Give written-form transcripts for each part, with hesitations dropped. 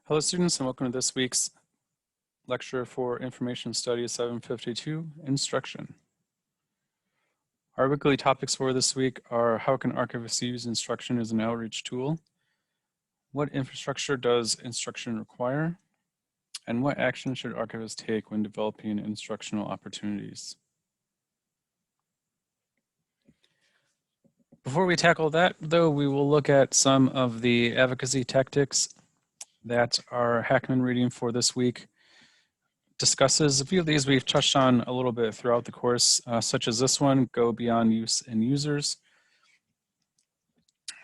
Hello students and welcome to this week's lecture for Information Studies 752, Instruction. Our weekly topics for this week are how can archivists use instruction as an outreach tool? What infrastructure does instruction require? And what action should archivists take when developing instructional opportunities? Before we tackle that, though, we will look at some of the advocacy tactics that our Hackman reading for this week discusses. A few of these we've touched on a little bit throughout the course, such as this one, go beyond use and users.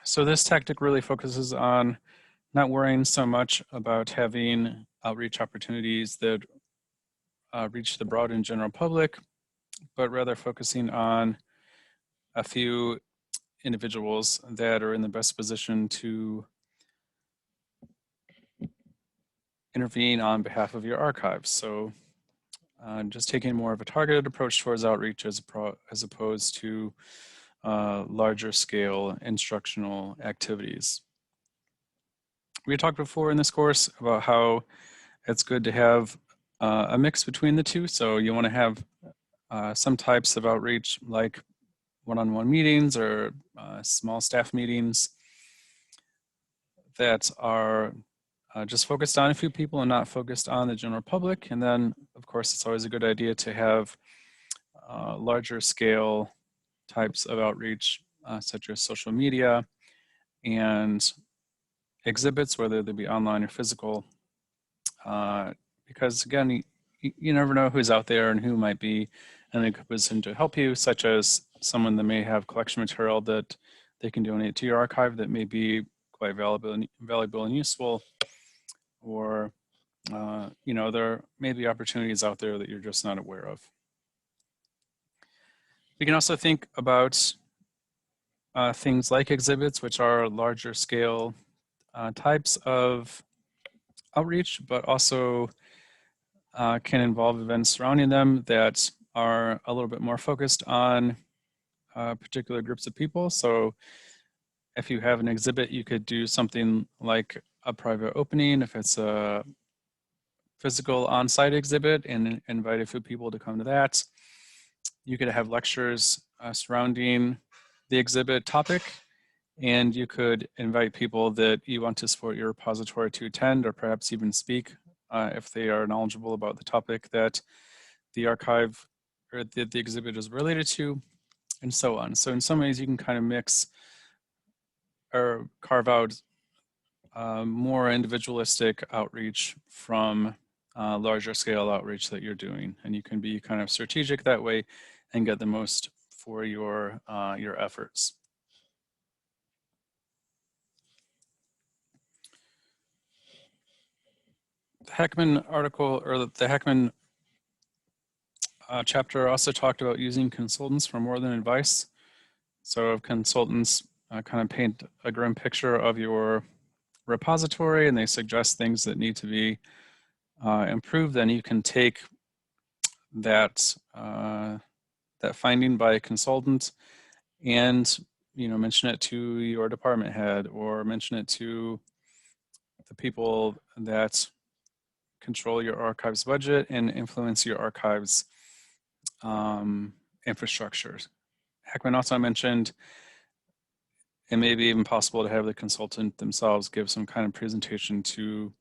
So this tactic really focuses on not worrying so much about having outreach opportunities that reach the broad and general public, but rather focusing on a few individuals that are in the best position to intervene on behalf of your archives. So just taking more of a targeted approach towards outreach as opposed to larger scale instructional activities. We talked before in this course about how it's good to have a mix between the two. So you want to have some types of outreach like one-on-one meetings or small staff meetings that are just focused on a few people and not focused on the general public. And then, of course, it's always a good idea to have larger scale types of outreach, such as social media and exhibits, whether they be online or physical, because again, you never know who's out there and who might be in a good position to help you, such as someone that may have collection material that they can donate to your archive that may be quite valuable and useful, or there may be opportunities out there that you're just not aware of. We can also think about things like exhibits, which are larger scale types of outreach, but also can involve events surrounding them that are a little bit more focused on particular groups of people. So if you have an exhibit, you could do something like a private opening if it's a physical on-site exhibit and invite a few people to come to that. You could have lectures surrounding the exhibit topic, and you could invite people that you want to support your repository to attend or perhaps even speak if they are knowledgeable about the topic that the archive or the exhibit is related to, and so on. So in some ways you can kind of mix or carve out more individualistic outreach from larger scale outreach that you're doing, and you can be kind of strategic that way and get the most for your efforts. The Heckman article, or the Heckman chapter, also talked about using consultants for more than advice. So if consultants kind of paint a grim picture of your repository and they suggest things that need to be improved, then you can take that that finding by a consultant and mention it to your department head or mention it to the people that control your archives budget and influence your archives infrastructure. Heckman also mentioned it may be even possible to have the consultant themselves give some kind of presentation to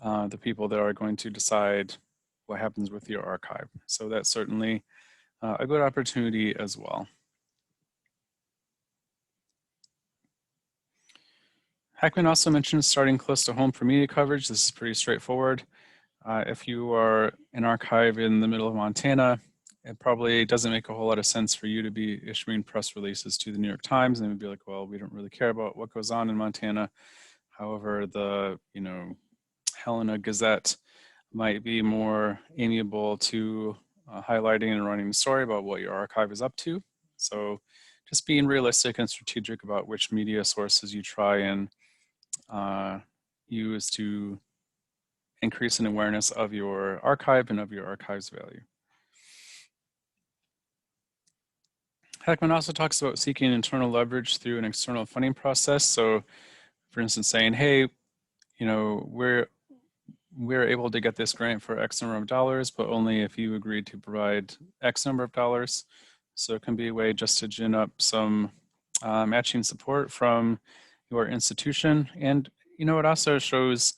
the people that are going to decide what happens with your archive. So that's certainly a good opportunity as well. Heckman also mentioned starting close to home for media coverage. This is pretty straightforward. If you are an archive in the middle of Montana, it probably doesn't make a whole lot of sense for you to be issuing press releases to the New York Times and would be like, well, we don't really care about what goes on in Montana. However, the Helena Gazette might be more amiable to highlighting and running a story about what your archive is up to. So just being realistic and strategic about which media sources you try and use to increase an awareness of your archive and of your archive's value. Heckman also talks about seeking internal leverage through an external funding process. So for instance, saying, hey, you know, we're able to get this grant for X number of dollars, but only if you agree to provide X number of dollars. So it can be a way just to gin up some matching support from your institution. And, you know, it also shows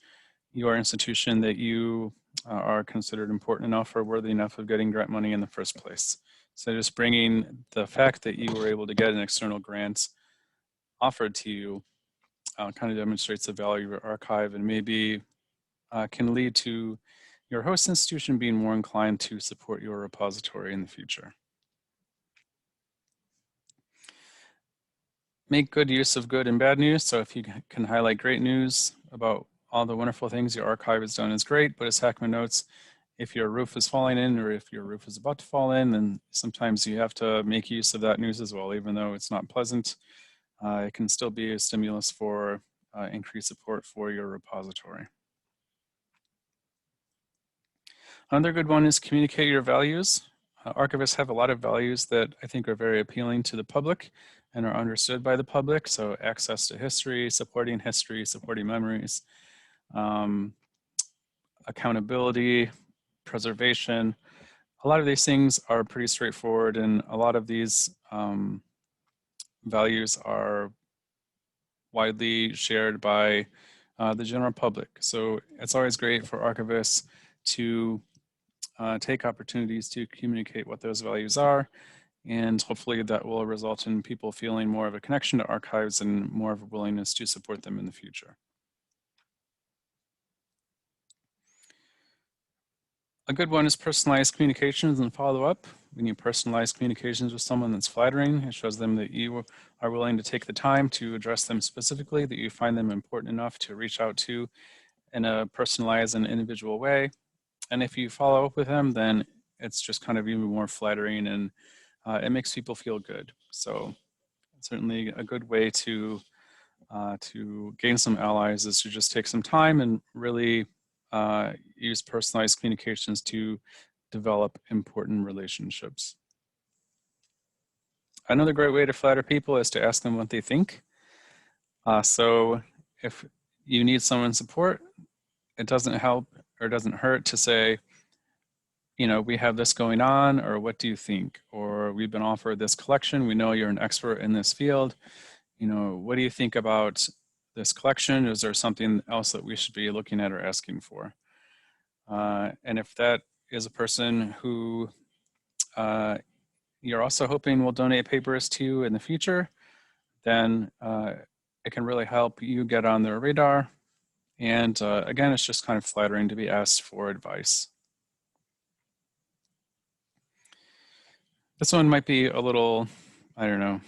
your institution that you are considered important enough or worthy enough of getting grant money in the first place. So just bringing the fact that you were able to get an external grant offered to you kind of demonstrates the value of your archive, and maybe can lead to your host institution being more inclined to support your repository in the future. Make good use of good and bad news. So if you can highlight great news about all the wonderful things your archive has done is great, but as Hackman notes, if your roof is falling in or if your roof is about to fall in, then sometimes you have to make use of that news as well, even though it's not pleasant. It can still be a stimulus for increased support for your repository. Another good one is communicate your values. Archivists have a lot of values that I think are very appealing to the public and are understood by the public. So access to history, supporting memories, accountability, preservation. A lot of these things are pretty straightforward, and a lot of these values are widely shared by the general public. So it's always great for archivists to take opportunities to communicate what those values are, and hopefully that will result in people feeling more of a connection to archives and more of a willingness to support them in the future. A good one is personalized communications and follow-up. When you personalize communications with someone that's flattering, it shows them that you are willing to take the time to address them specifically, that you find them important enough to reach out to in a personalized and individual way. And if you follow up with them, then it's just kind of even more flattering, and it makes people feel good. So certainly a good way to gain some allies is to just take some time and really use personalized communications to develop important relationships. Another great way to flatter people is to ask them what they think. So if you need someone's support, it doesn't help or doesn't hurt to say, you know, we have this going on, or what do you think? Or we've been offered this collection. We know you're an expert in this field. You know, what do you think about this collection? Is there something else that we should be looking at or asking for? And if that is a person who you're also hoping will donate papers to you in the future, then it can really help you get on their radar. And again, it's just kind of flattering to be asked for advice. This one might be a little, I don't know,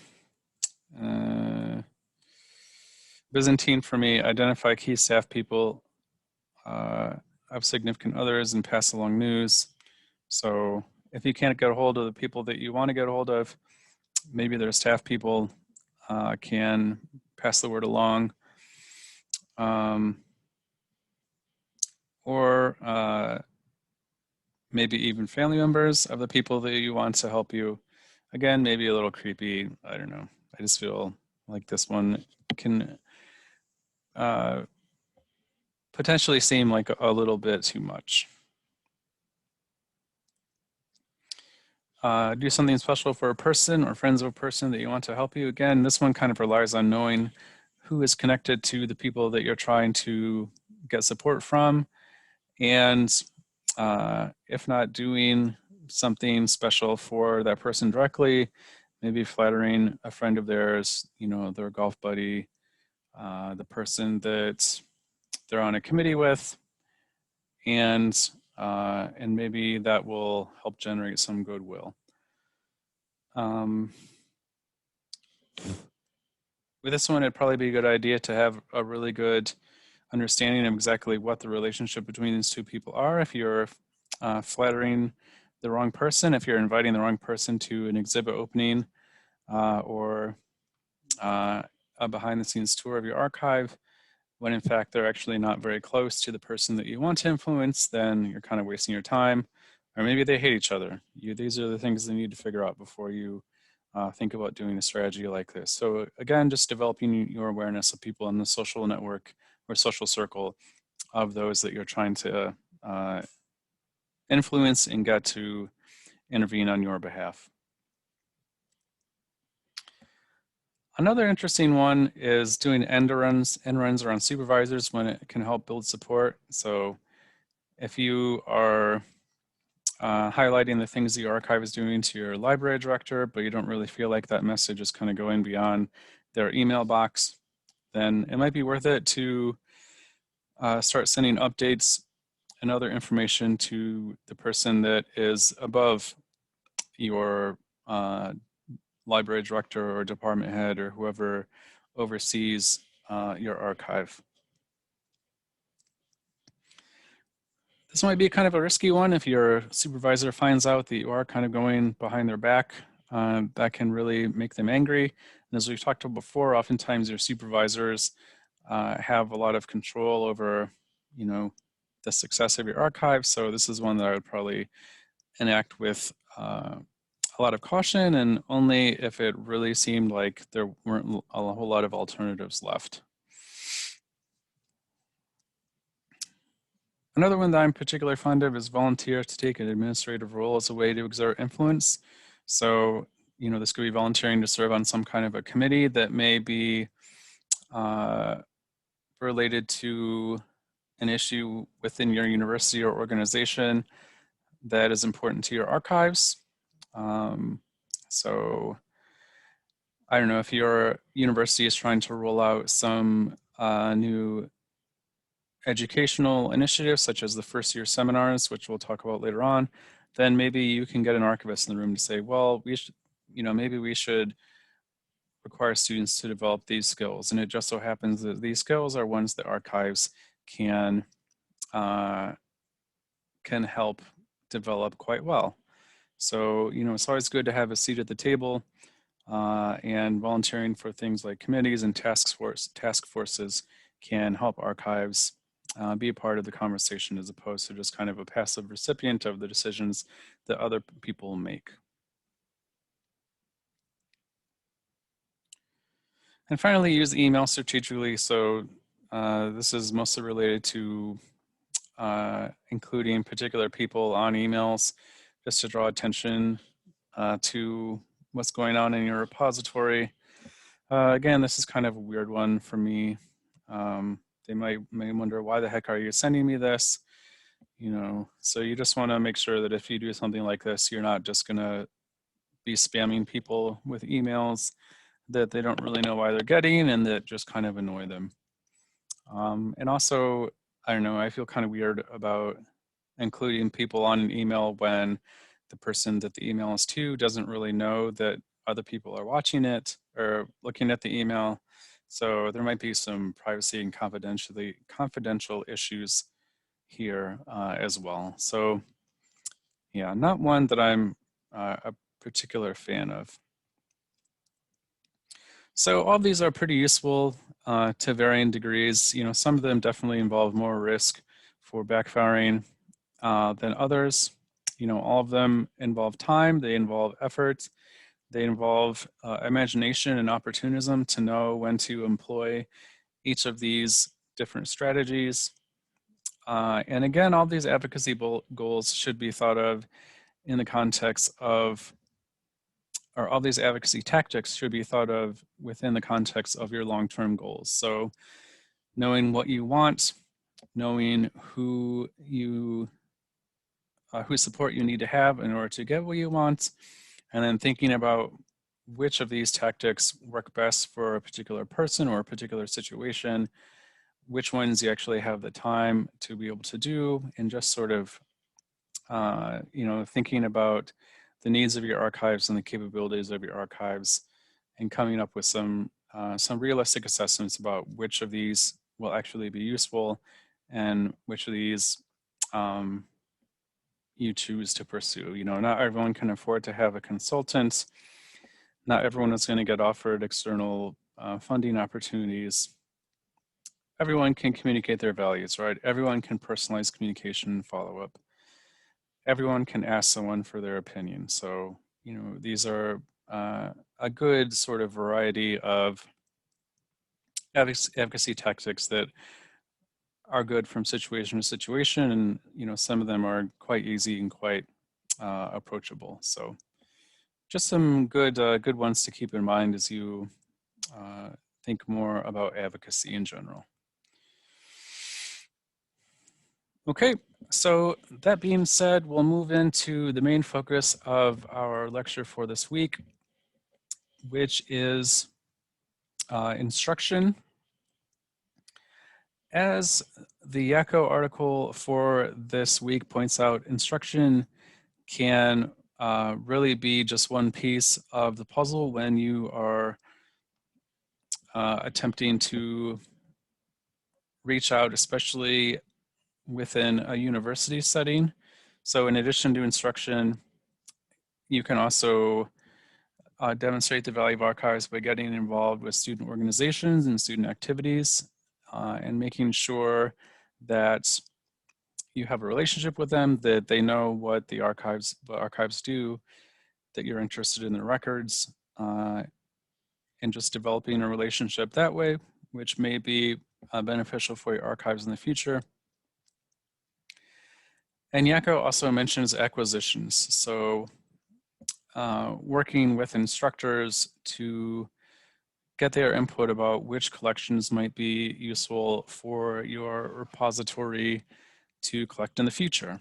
Byzantine for me. Identify key staff people of significant others and pass along news. So if you can't get a hold of the people that you want to get a hold of, maybe their staff people can pass the word along. Or maybe even family members of the people that you want to help you. Again, maybe a little creepy. I don't know. I just feel like this one can potentially seem like a little bit too much. Do something special for a person or friends of a person that you want to help you. Again, this one kind of relies on knowing who is connected to the people that you're trying to get support from. And if not doing something special for that person directly, maybe flattering a friend of theirs, you know, their golf buddy, the person that they're on a committee with, and maybe that will help generate some goodwill. With this one, it'd probably be a good idea to have a really good understanding of exactly what the relationship between these two people are. If you're flattering the wrong person, if you're inviting the wrong person to an exhibit opening or a behind the scenes tour of your archive, when in fact they're actually not very close to the person that you want to influence, then you're kind of wasting your time. Or maybe they hate each other. These are the things you need to figure out before you think about doing a strategy like this. So again, just developing your awareness of people in the social network or social circle of those that you're trying to influence and get to intervene on your behalf. Another interesting one is doing end runs around supervisors when it can help build support. So if you are highlighting the things the archive is doing to your library director, but you don't really feel like that message is kind of going beyond their email box, then it might be worth it to start sending updates and other information to the person that is above your library director or department head or whoever oversees your archive. This might be kind of a risky one if your supervisor finds out that you are kind of going behind their back. That can really make them angry. And as we've talked about before, oftentimes your supervisors have a lot of control over, the success of your archive. So this is one that I would probably enact with a lot of caution, and only if it really seemed like there weren't a whole lot of alternatives left. Another one that I'm particularly fond of is volunteer to take an administrative role as a way to exert influence. So, this could be volunteering to serve on some kind of a committee that may be related to an issue within your university or organization that is important to your archives. So I don't know, if your university is trying to roll out some new educational initiatives, such as the first year seminars, which we'll talk about later on, then maybe you can get an archivist in the room to say, well, we should, maybe we should require students to develop these skills. And it just so happens that these skills are ones that archives can help develop quite well. So, it's always good to have a seat at the table, and volunteering for things like committees and task forces can help archives be a part of the conversation, as opposed to just kind of a passive recipient of the decisions that other people make. And finally, use email strategically. So this is mostly related to including particular people on emails, just to draw attention to what's going on in your repository. Again, this is kind of a weird one for me. They may wonder, why the heck are you sending me this? So you just want to make sure that if you do something like this, you're not just going to be spamming people with emails that they don't really know why they're getting and that just kind of annoy them. And also, I don't know, I feel kind of weird about including people on an email when the person that the email is to doesn't really know that other people are watching it or looking at the email. So there might be some privacy and confidential issues here as well. So yeah, not one that I'm a particular fan of. So all of these are pretty useful to varying degrees. Some of them definitely involve more risk for backfiring than others. All of them involve time, they involve effort, they involve imagination and opportunism to know when to employ each of these different strategies. And again, all these advocacy goals should be thought of in the context of, or all these advocacy tactics should be thought of within the context of your long-term goals. So knowing what you want, knowing whose support you need to have in order to get what you want, and then thinking about which of these tactics work best for a particular person or a particular situation, which ones you actually have the time to be able to do, and just sort of thinking about the needs of your archives and the capabilities of your archives, and coming up with some realistic assessments about which of these will actually be useful and which of these you choose to pursue. Not everyone can afford to have a consultant. Not everyone is going to get offered external funding opportunities. Everyone can communicate their values, right? Everyone can personalize communication and follow up. Everyone can ask someone for their opinion. So, these are a good sort of variety of advocacy tactics that are good from situation to situation, and some of them are quite easy and quite approachable. So just some good ones to keep in mind as you think more about advocacy in general. Okay, so that being said, we'll move into the main focus of our lecture for this week, which is instruction. As the Yakko article for this week points out, instruction can really be just one piece of the puzzle when you are attempting to reach out, especially within a university setting. So in addition to instruction, you can also demonstrate the value of archives by getting involved with student organizations and student activities and making sure that you have a relationship with them, that they know what archives do, that you're interested in their records, and just developing a relationship that way, which may be beneficial for your archives in the future. And Yakko also mentions acquisitions. So working with instructors to get their input about which collections might be useful for your repository to collect in the future.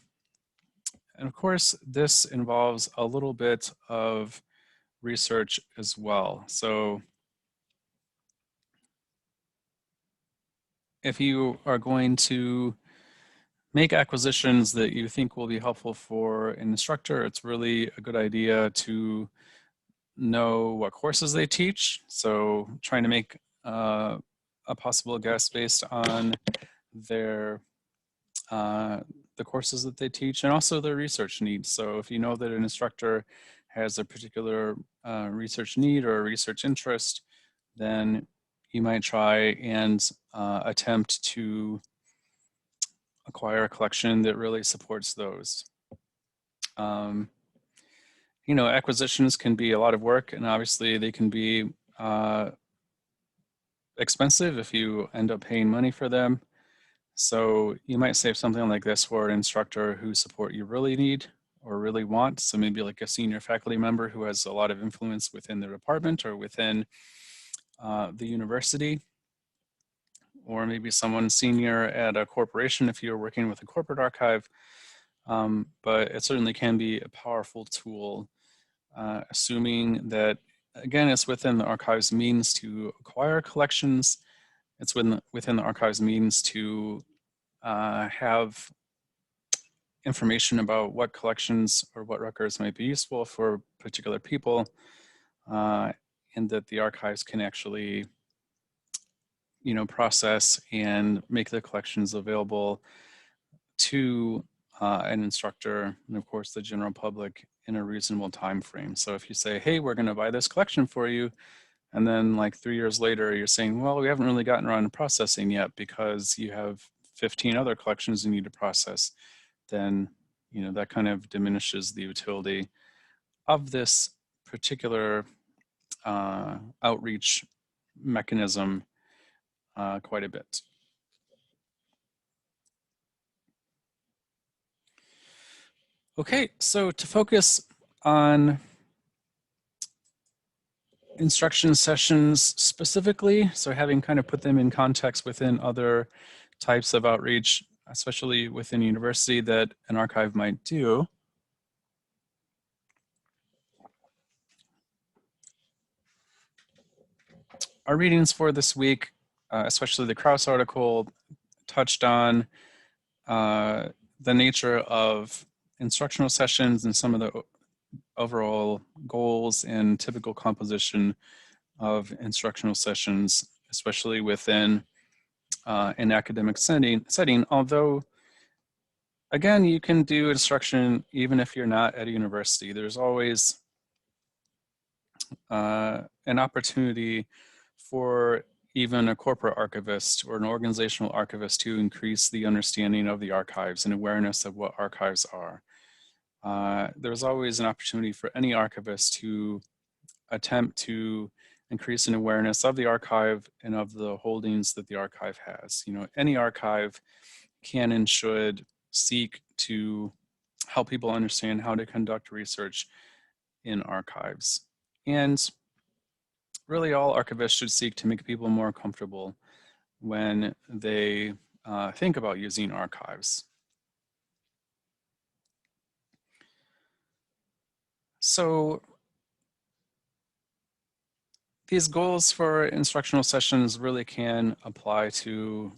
And of course, this involves a little bit of research as well. So if you are going to make acquisitions that you think will be helpful for an instructor, it's really a good idea to know what courses they teach. So trying to make a possible guess based on their the courses that they teach and also their research needs. So if you know that an instructor has a particular research need or a research interest, then you might try and attempt to acquire a collection that really supports those. Acquisitions can be a lot of work, and obviously they can be expensive if you end up paying money for them. So you might save something like this for an instructor whose support you really need or really want. So maybe like a senior faculty member who has a lot of influence within the department or within the university, or maybe someone senior at a corporation if you're working with a corporate archive. But it certainly can be a powerful tool, assuming that, again, it's within the archive's means to acquire collections. It's within the archive's means to have information about what collections or what records might be useful for particular people, and that the archives can actually process and make the collections available to an instructor and of course the general public in a reasonable time frame. So if you say, hey, we're going to buy this collection for you, and then like 3 years later you're saying, well, we haven't really gotten around to processing yet because you have 15 other collections you need to process, then that kind of diminishes the utility of this particular outreach mechanism quite a bit. Okay, so to focus on instruction sessions specifically, so having kind of put them in context within other types of outreach, especially within university that an archive might do. Our readings for this week, especially the Krauss article, touched on the nature of instructional sessions and some of the overall goals and typical composition of instructional sessions, especially within an academic setting. Although, again, you can do instruction even if you're not at a university. There's always an opportunity for even a corporate archivist or an organizational archivist to increase the understanding of the archives and awareness of what archives are. There's always an opportunity for any archivist to attempt to increase in awareness of the archive and of the holdings that the archive has. Any archive can and should seek to help people understand how to conduct research in archives. And really all archivists should seek to make people more comfortable when they think about using archives. So these goals for instructional sessions really can apply to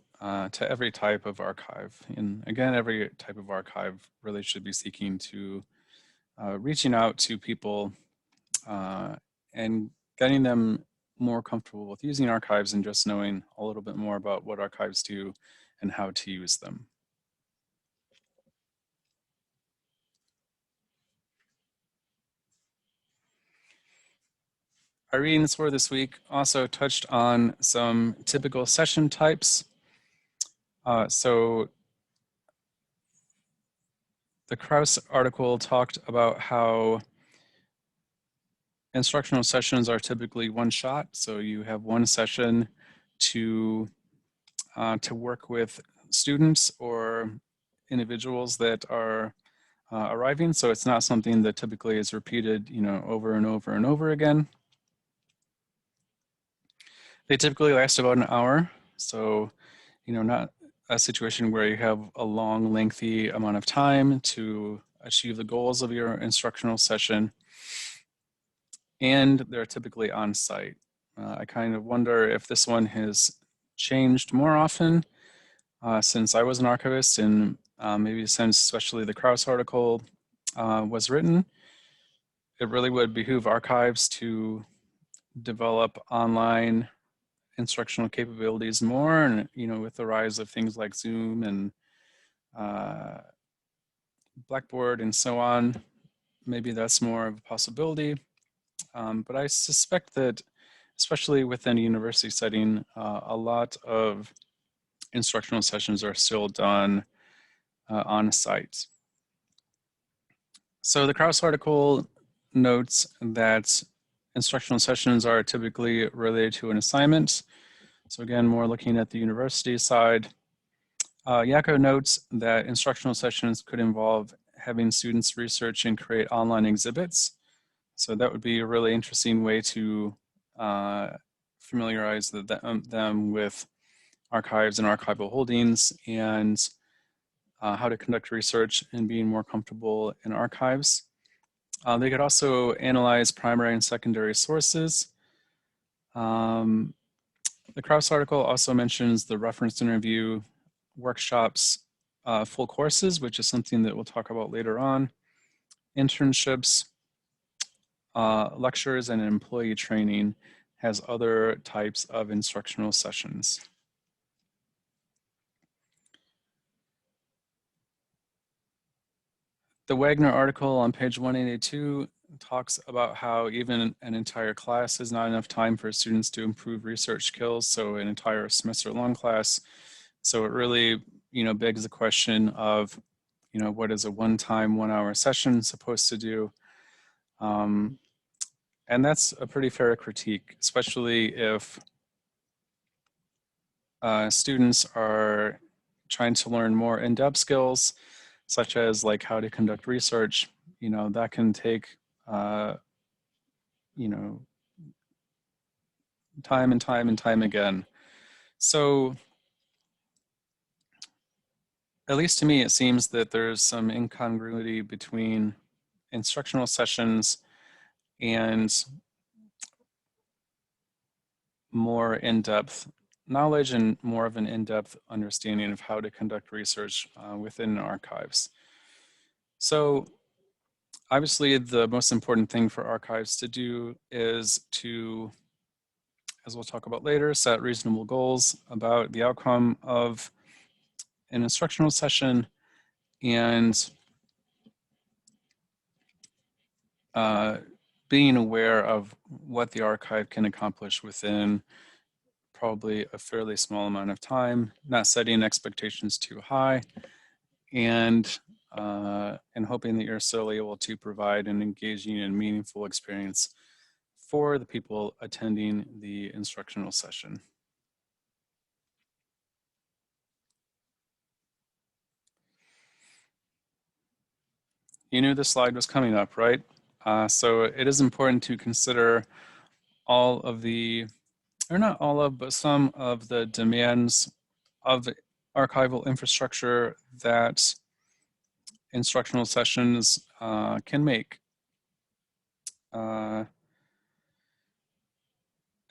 every type of archive. And again, every type of archive really should be seeking to reaching out to people and getting them more comfortable with using archives and just knowing a little bit more about what archives do and how to use them. Our readings for this week also touched on some typical session types. So the Krauss article talked about how instructional sessions are typically one shot. So you have one session to work with students or individuals that are arriving. So it's not something that typically is repeated, over and over and over again. They typically last about an hour. So, not a situation where you have a long, lengthy amount of time to achieve the goals of your instructional session. And they're typically on site. I kind of wonder if this one has changed more often since I was an archivist and maybe since especially the Krauss article was written. It really would behoove archives to develop online instructional capabilities more, and with the rise of things like Zoom and Blackboard and so on, maybe that's more of a possibility. But I suspect that, especially within a university setting, a lot of instructional sessions are still done on site. So the Krauss article notes that instructional sessions are typically related to an assignment. So again, more looking at the university side. Yako notes that instructional sessions could involve having students research and create online exhibits. So that would be a really interesting way to familiarize them with archives and archival holdings and how to conduct research and being more comfortable in archives. They could also analyze primary and secondary sources. The Krauss article also mentions the reference interview, workshops, full courses, which is something that we'll talk about later on, internships, lectures, and employee training has other types of instructional sessions. The Wagner article on page 182 talks about how even an entire class is not enough time for students to improve research skills, so an entire semester-long class. So it really, begs the question of, what is a one-time, 1-hour session supposed to do? And that's a pretty fair critique, especially if students are trying to learn more in-depth skills, such as like how to conduct research. That can take, time and time and time again. So at least to me, it seems that there's some incongruity between instructional sessions and more in-depth knowledge and more of an in-depth understanding of how to conduct research within archives. So obviously the most important thing for archives to do is to, as we'll talk about later, set reasonable goals about the outcome of an instructional session and being aware of what the archive can accomplish within probably a fairly small amount of time, not setting expectations too high, and hoping that you're still able to provide an engaging and meaningful experience for the people attending the instructional session. You knew this slide was coming up, right? So it is important to consider all of the, or not all of, but some of the demands of archival infrastructure that instructional sessions can make.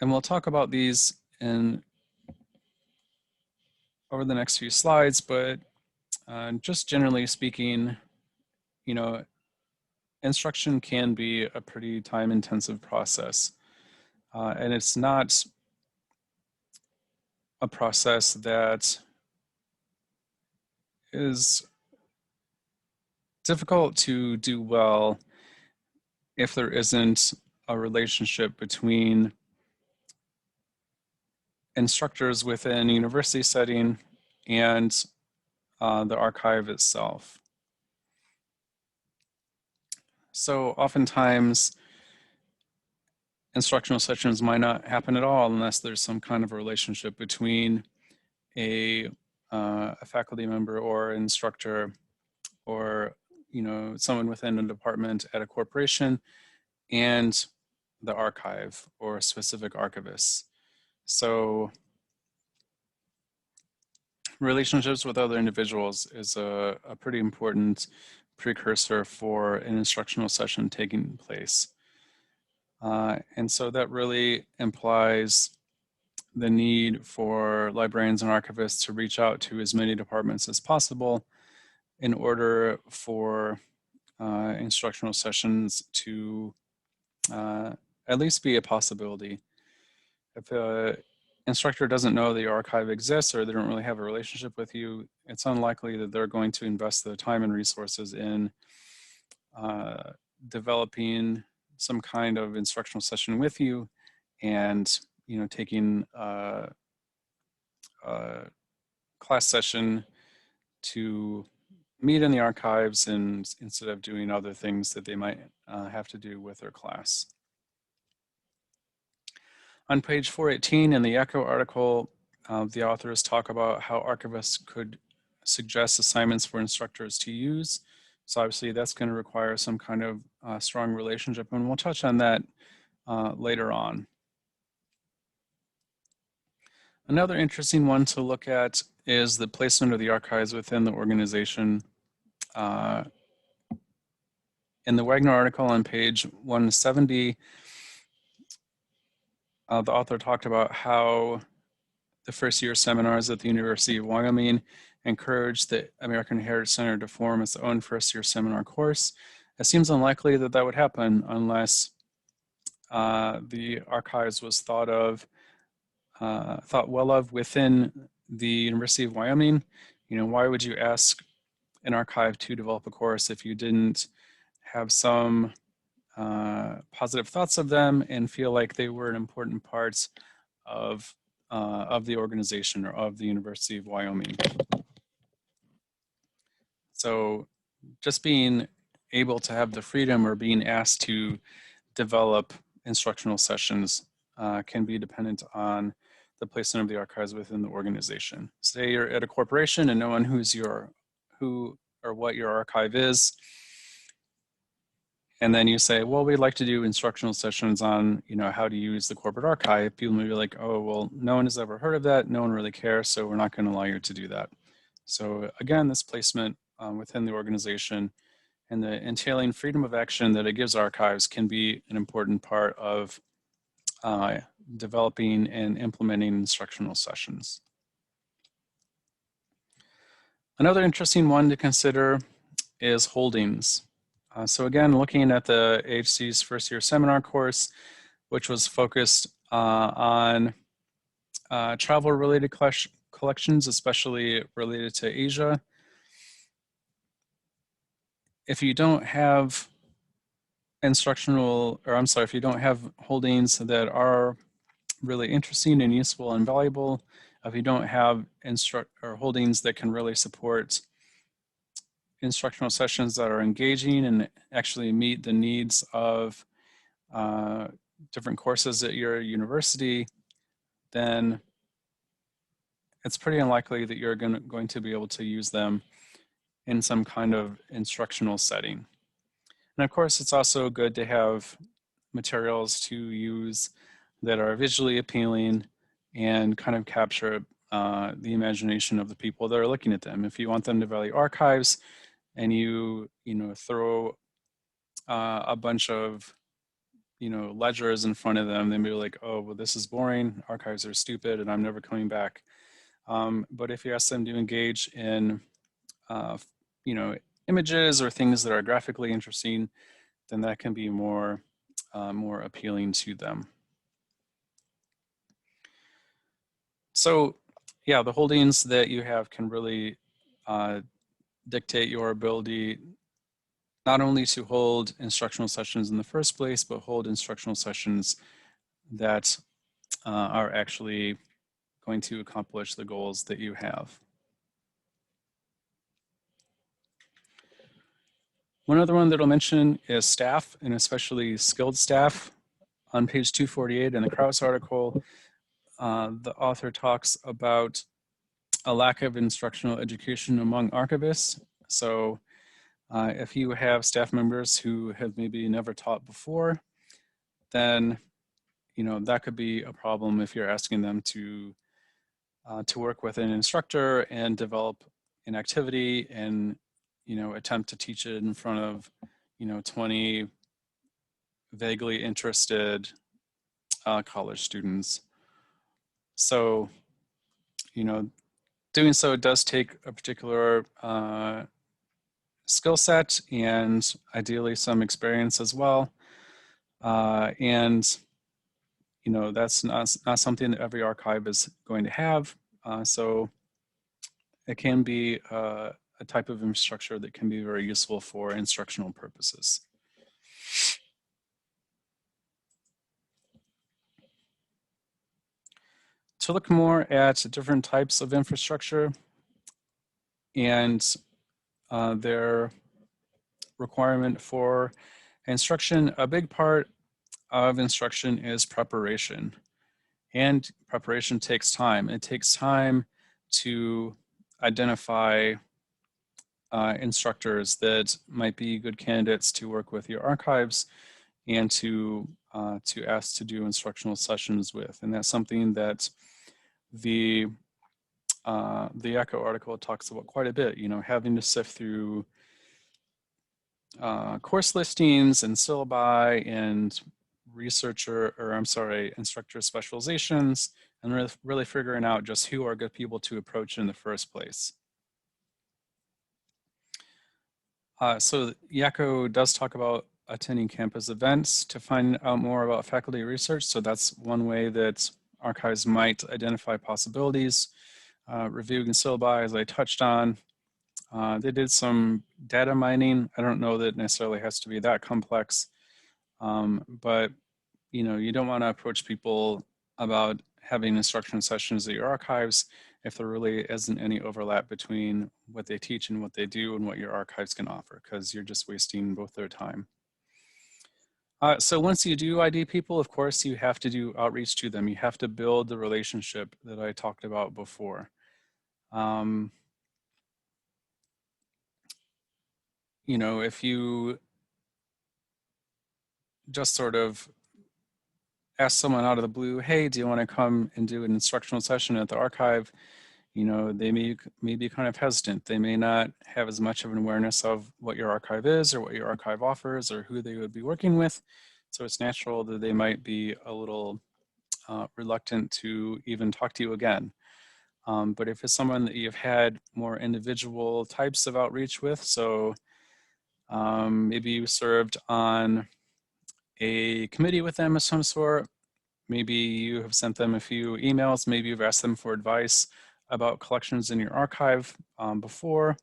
And we'll talk about these over the next few slides, but just generally speaking, you know, instruction can be a pretty time-intensive process. And it's not a process that is difficult to do well if there isn't a relationship between instructors within a university setting and the archive itself. So oftentimes, instructional sessions might not happen at all unless there's some kind of a relationship between a faculty member or instructor, or someone within a department at a corporation, and the archive or specific archivists. So relationships with other individuals is a pretty important precursor for an instructional session taking place. And so that really implies the need for librarians and archivists to reach out to as many departments as possible in order for instructional sessions to at least be a possibility. If an instructor doesn't know the archive exists, or they don't really have a relationship with you, it's unlikely that they're going to invest the time and resources in developing some kind of instructional session with you, and taking a class session to meet in the archives, and instead of doing other things that they might have to do with their class. On page 418 in the ECHO article, the authors talk about how archivists could suggest assignments for instructors to use. So obviously that's going to require some kind of strong relationship, and we'll touch on that later on. Another interesting one to look at is the placement of the archives within the organization. In the Wagner article on page 170, the author talked about how the first year seminars at the University of Wyoming encouraged the American Heritage Center to form its own first year seminar course. It seems unlikely that that would happen unless the archives was thought well of within the University of Wyoming. Why would you ask an archive to develop a course if you didn't have some positive thoughts of them and feel like they were an important part of the organization or of the University of Wyoming? So just being able to have the freedom or being asked to develop instructional sessions can be dependent on the placement of the archives within the organization. Say you're at a corporation and no one who or what your archive is, and then you say, well, we'd like to do instructional sessions on how to use the corporate archive. People may be like, oh, well, no one has ever heard of that, no one really cares, so we're not going to allow you to do that. So again, this placement within the organization and the entailing freedom of action that it gives archives can be an important part of developing and implementing instructional sessions. Another interesting one to consider is holdings. So again, looking at the AHC's first year seminar course, which was focused on travel-related collections, especially related to Asia. If you don't have if you don't have holdings that are really interesting and useful and valuable, if you don't have holdings that can really support instructional sessions that are engaging and actually meet the needs of different courses at your university, then it's pretty unlikely that you're going to be able to use them in some kind of instructional setting. And of course, it's also good to have materials to use that are visually appealing and kind of capture the imagination of the people that are looking at them. If you want them to value archives and you throw a bunch of ledgers in front of them, they may be like, oh, well, this is boring, archives are stupid, and I'm never coming back. But if you ask them to engage in images or things that are graphically interesting, then that can be more appealing to them. So yeah, the holdings that you have can really dictate your ability not only to hold instructional sessions in the first place, but hold instructional sessions that are actually going to accomplish the goals that you have. One other one that I'll mention is staff, and especially skilled staff. On page 248 in the Krauss article, the author talks about a lack of instructional education among archivists. So if you have staff members who have maybe never taught before, then that could be a problem if you're asking them to work with an instructor and develop an activity and attempt to teach it in front of 20 vaguely interested college students. So doing so does take a particular skill set and ideally some experience as well. And that's not something that every archive is going to have. So it can be a type of infrastructure that can be very useful for instructional purposes. To look more at different types of infrastructure and their requirement for instruction, a big part of instruction is preparation. And preparation takes time. It takes time to identify instructors that might be good candidates to work with your archives and to ask to do instructional sessions with. And that's something that the ECHO article talks about quite a bit, having to sift through course listings and syllabi and instructor specializations, and really figuring out just who are good people to approach in the first place. So ECHO does talk about attending campus events to find out more about faculty research. So that's one way that archives might identify possibilities. Reviewing syllabi, as I touched on. They did some data mining. I don't know that it necessarily has to be that complex, but you don't want to approach people about having instruction sessions at your archives if there really isn't any overlap between what they teach and what they do and what your archives can offer, because you're just wasting both their time. So once you do ID people, of course, you have to do outreach to them. You have to build the relationship that I talked about before. If you just sort of ask someone out of the blue, hey, do you want to come and do an instructional session at the archive? They may be kind of hesitant. They may not have as much of an awareness of what your archive is or what your archive offers or who they would be working with. So it's natural that they might be a little reluctant to even talk to you again. But if it's someone that you've had more individual types of outreach with, so maybe you served on a committee with them of some sort, maybe you have sent them a few emails, maybe you've asked them for advice about collections in your archive before,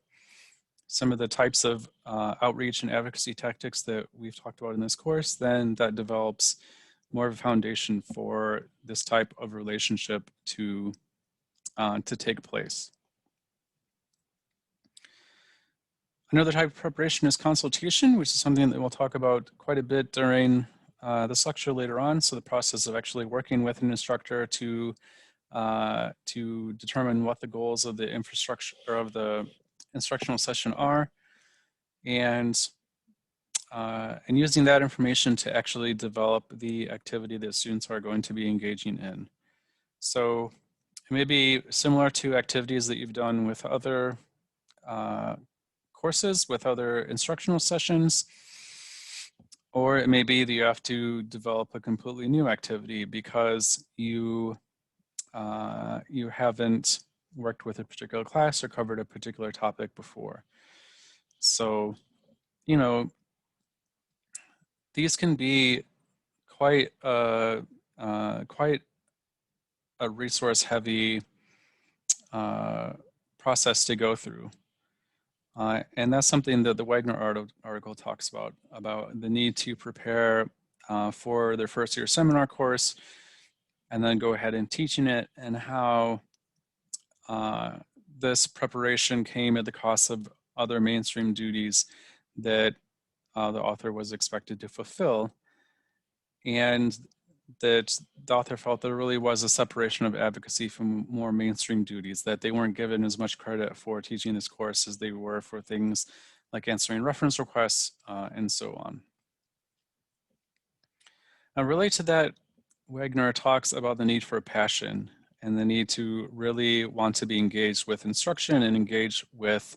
some of the types of outreach and advocacy tactics that we've talked about in this course, then that develops more of a foundation for this type of relationship to take place. Another type of preparation is consultation, which is something that we'll talk about quite a bit during this lecture later on. So the process of actually working with an instructor to determine what the goals of the infrastructure or of the instructional session are, and using that information to actually develop the activity that students are going to be engaging in. So it may be similar to activities that you've done with other courses, with other instructional sessions, or it may be that you have to develop a completely new activity because you haven't worked with a particular class or covered a particular topic before. So, you know, these can be quite quite a resource-heavy process to go through. And that's something that the Wagner article talks about the need to prepare for their first year seminar course and then go ahead and teaching it, and how this preparation came at the cost of other mainstream duties that the author was expected to fulfill. And that the author felt there really was a separation of advocacy from more mainstream duties, that they weren't given as much credit for teaching this course as they were for things like answering reference requests and so on. Now, related to that, Wagner talks about the need for passion and the need to really want to be engaged with instruction and engaged with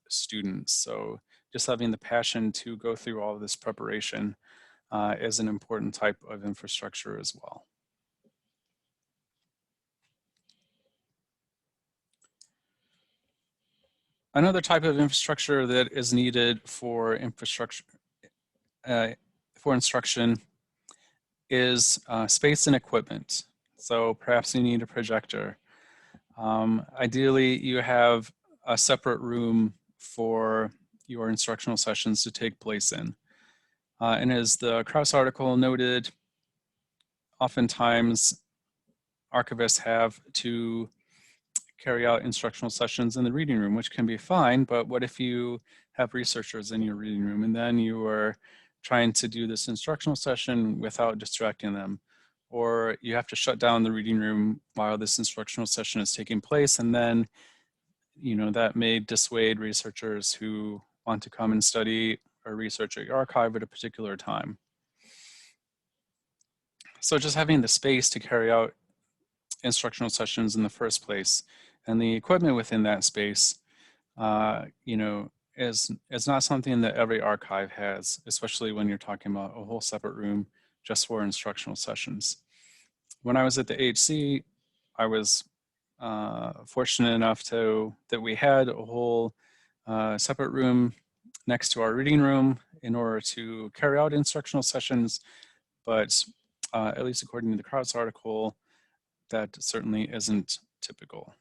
students. So just having the passion to go through all of this preparation is an important type of infrastructure as well. Another type of infrastructure that is needed for instruction is space and equipment. So perhaps you need a projector. Ideally, you have a separate room for your instructional sessions to take place in. And as the Krauss article noted, oftentimes archivists have to carry out instructional sessions in the reading room, which can be fine, but what if you have researchers in your reading room and then you are trying to do this instructional session without distracting them? Or you have to shut down the reading room while this instructional session is taking place, and then that may dissuade researchers who want to come and study or research at your archive at a particular time. So just having the space to carry out instructional sessions in the first place and the equipment within that space, is not something that every archive has, especially when you're talking about a whole separate room just for instructional sessions. When I was at the HC, I was fortunate enough that we had a whole separate room next to our reading room in order to carry out instructional sessions, but at least according to the Krauss article, that certainly isn't typical.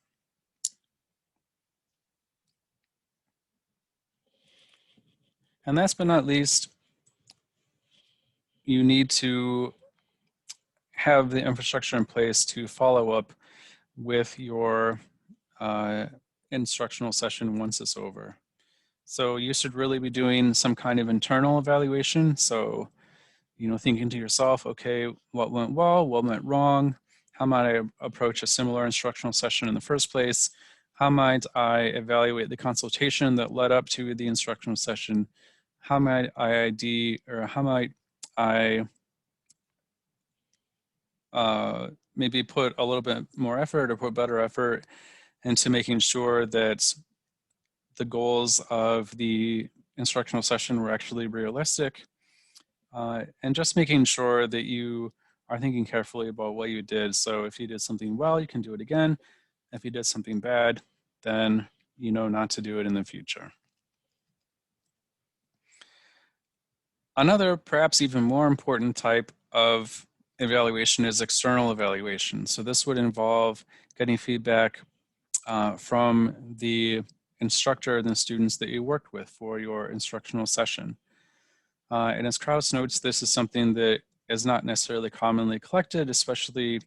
And last but not least, you need to have the infrastructure in place to follow up with your instructional session once it's over. So you should really be doing some kind of internal evaluation. So, thinking to yourself, okay, what went well, what went wrong? How might I approach a similar instructional session in the first place? How might I evaluate the consultation that led up to the instructional session? How might how might I maybe put a little bit more effort or put better effort into making sure that the goals of the instructional session were actually realistic, and just making sure that you are thinking carefully about what you did. So if you did something well, you can do it again. If you did something bad, then you know not to do it in the future. Another, perhaps even more important type of evaluation is external evaluation. So this would involve getting feedback from the instructor and the students that you worked with for your instructional session. And as Krauss notes, this is something that is not necessarily commonly collected, especially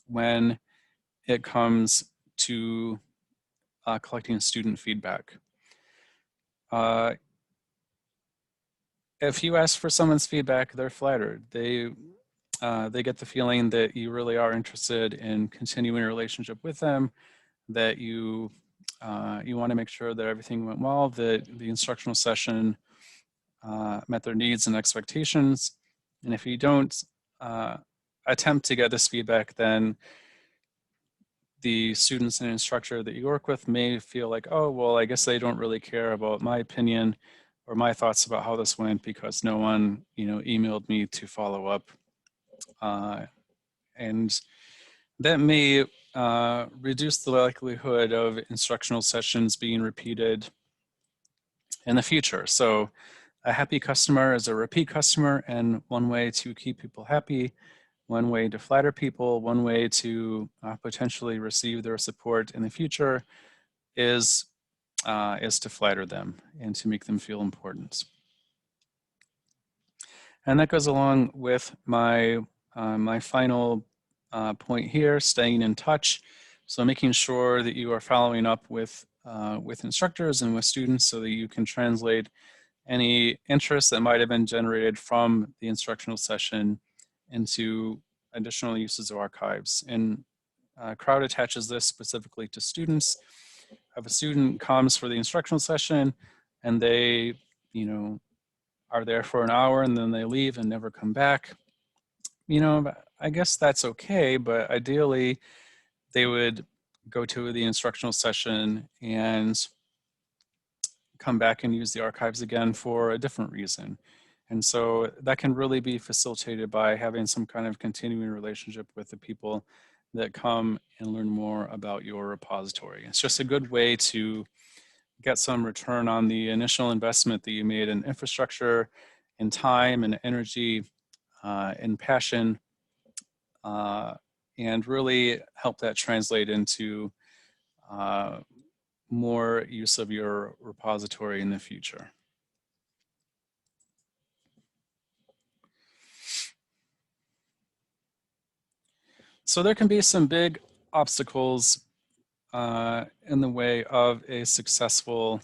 when it comes to collecting student feedback. if you ask for someone's feedback, they're flattered. They get the feeling that you really are interested in continuing a relationship with them, that you want to make sure that everything went well, that the instructional session met their needs and expectations. And if you don't attempt to get this feedback, then the students and instructor that you work with may feel like, oh, well, I guess they don't really care about my opinion or my thoughts about how this went because no one, emailed me to follow up. And that may reduce the likelihood of instructional sessions being repeated in the future. So a happy customer is a repeat customer, and one way to keep people happy, one way to flatter people, one way to potentially receive their support in the future is to flatter them and to make them feel important. And that goes along with my my final point here, staying in touch. So making sure that you are following up with instructors and with students so that you can translate any interest that might have been generated from the instructional session into additional uses of archives. And Crowd attaches this specifically to students. If a student comes for the instructional session and they, are there for an hour and then they leave and never come back, I guess that's okay, but ideally they would go to the instructional session and come back and use the archives again for a different reason. And so that can really be facilitated by having some kind of continuing relationship with the people that come and learn more about your repository. It's just a good way to get some return on the initial investment that you made in infrastructure, in time and energy, and passion, and really help that translate into more use of your repository in the future. So there can be some big obstacles in the way of a successful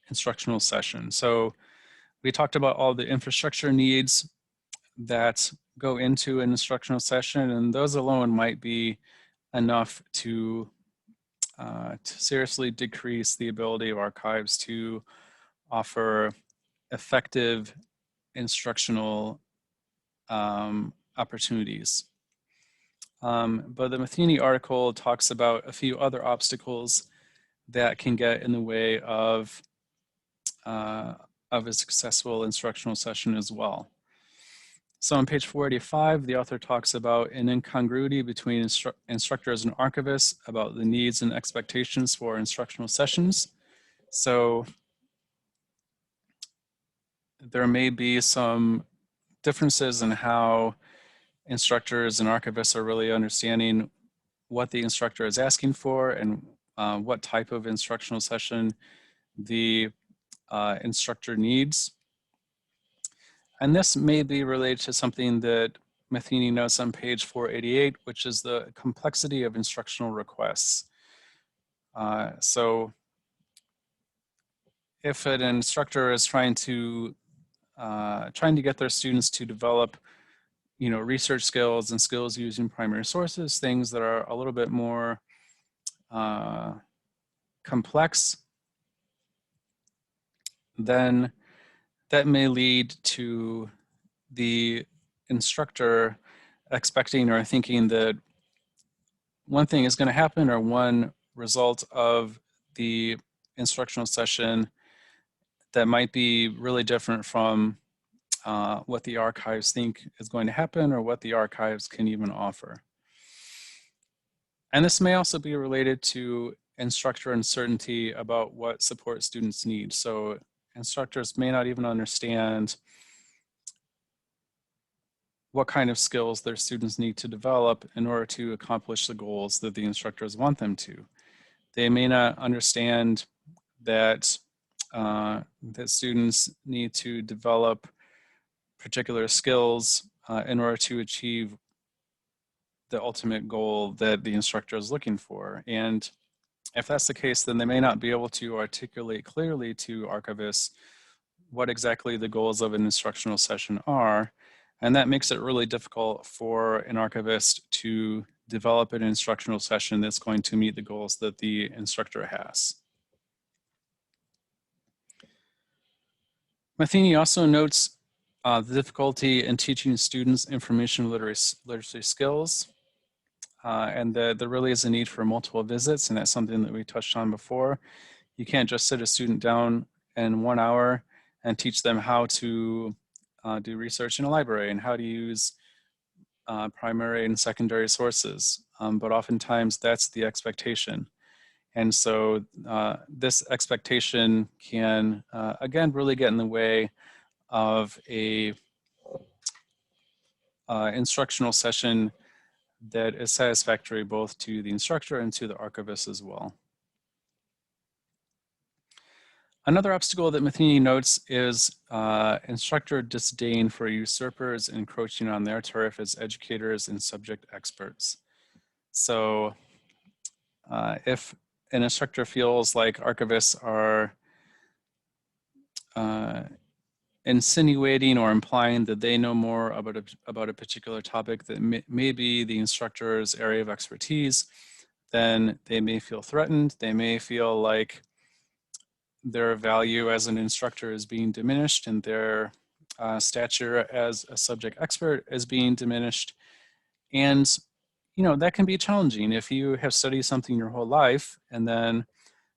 instructional session. So we talked about all the infrastructure needs that go into an instructional session, and those alone might be enough to seriously decrease the ability of archives to offer effective instructional opportunities. But the Matheny article talks about a few other obstacles that can get in the way of a successful instructional session as well. So on page 485, the author talks about an incongruity between instructors and archivists about the needs and expectations for instructional sessions. So there may be some differences in how instructors and archivists are really understanding what the instructor is asking for and what type of instructional session the instructor needs. And this may be related to something that Matheny notes on page 488, which is the complexity of instructional requests. So if an instructor is trying to get their students to develop research skills and skills using primary sources, things that are a little bit more complex, then that may lead to the instructor expecting or thinking that one thing is going to happen or one result of the instructional session that might be really different from what the archives think is going to happen or what the archives can even offer. And this may also be related to instructor uncertainty about what support students need. So instructors may not even understand what kind of skills their students need to develop in order to accomplish the goals that the instructors want them to. They may not understand that that students need to develop particular skills in order to achieve the ultimate goal that the instructor is looking for. And if that's the case, then they may not be able to articulate clearly to archivists what exactly the goals of an instructional session are. And that makes it really difficult for an archivist to develop an instructional session that's going to meet the goals that the instructor has. Matheny also notes the difficulty in teaching students information literacy skills, and that there really is a need for multiple visits, and that's something that we touched on before. You can't just sit a student down in 1 hour and teach them how to do research in a library and how to use primary and secondary sources, but oftentimes that's the expectation. And so this expectation can, again, really get in the way of a instructional session that is satisfactory both to the instructor and to the archivist as well. Another obstacle that Matheny notes is instructor disdain for usurpers encroaching on their turf as educators and subject experts. So if an instructor feels like archivists are insinuating or implying that they know more about a particular topic that may be the instructor's area of expertise, then they may feel threatened. They may feel like their value as an instructor is being diminished and their stature as a subject expert is being diminished. And, you know, that can be challenging if you have studied something your whole life and then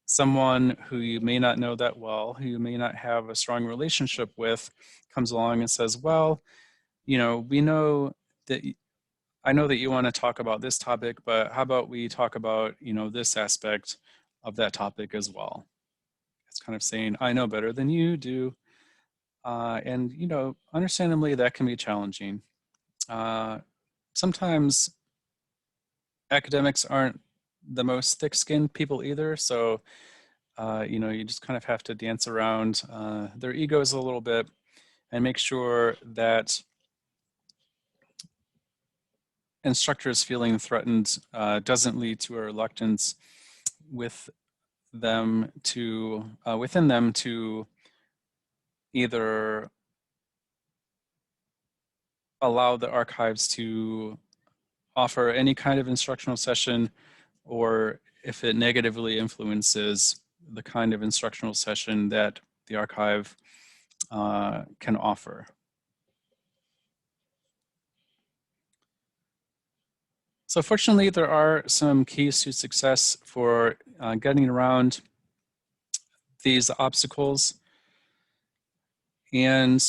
someone who you may not know that well, who you may not have a strong relationship with, comes along and says, well, you know, we know that I know that you want to talk about this topic, but how about we talk about, you know, this aspect of that topic as well. It's kind of saying, I know better than you do. And, you know, understandably, that can be challenging. Sometimes academics aren't the most thick-skinned people either. So, you know, you just kind of have to dance around their egos a little bit and make sure that instructors feeling threatened doesn't lead to a reluctance with them to, within them to either allow the archives to offer any kind of instructional session, or if it negatively influences the kind of instructional session that the archive can offer. So fortunately, there are some keys to success for getting around these obstacles. And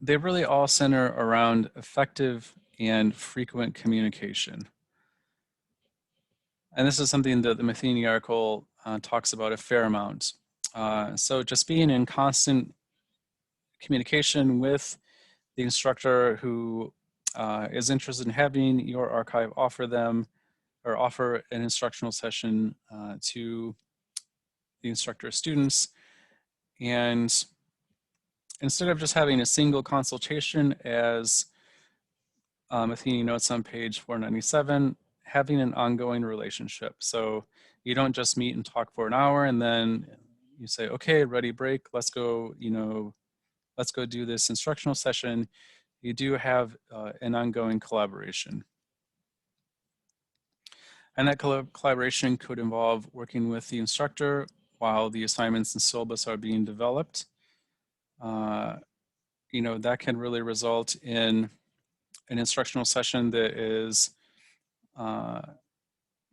they really all center around effective and frequent communication. And this is something that the Matheny article talks about a fair amount. So just being in constant communication with the instructor who is interested in having your archive offer them or offer an instructional session to the instructor's students. And instead of just having a single consultation, as Matheny notes on page 497, having an ongoing relationship. So you don't just meet and talk for an hour and then you say, okay, ready, break, let's go, you know, let's go do this instructional session. You do have an ongoing collaboration. And that collaboration could involve working with the instructor while the assignments and syllabus are being developed. You know, that can really result in an instructional session that is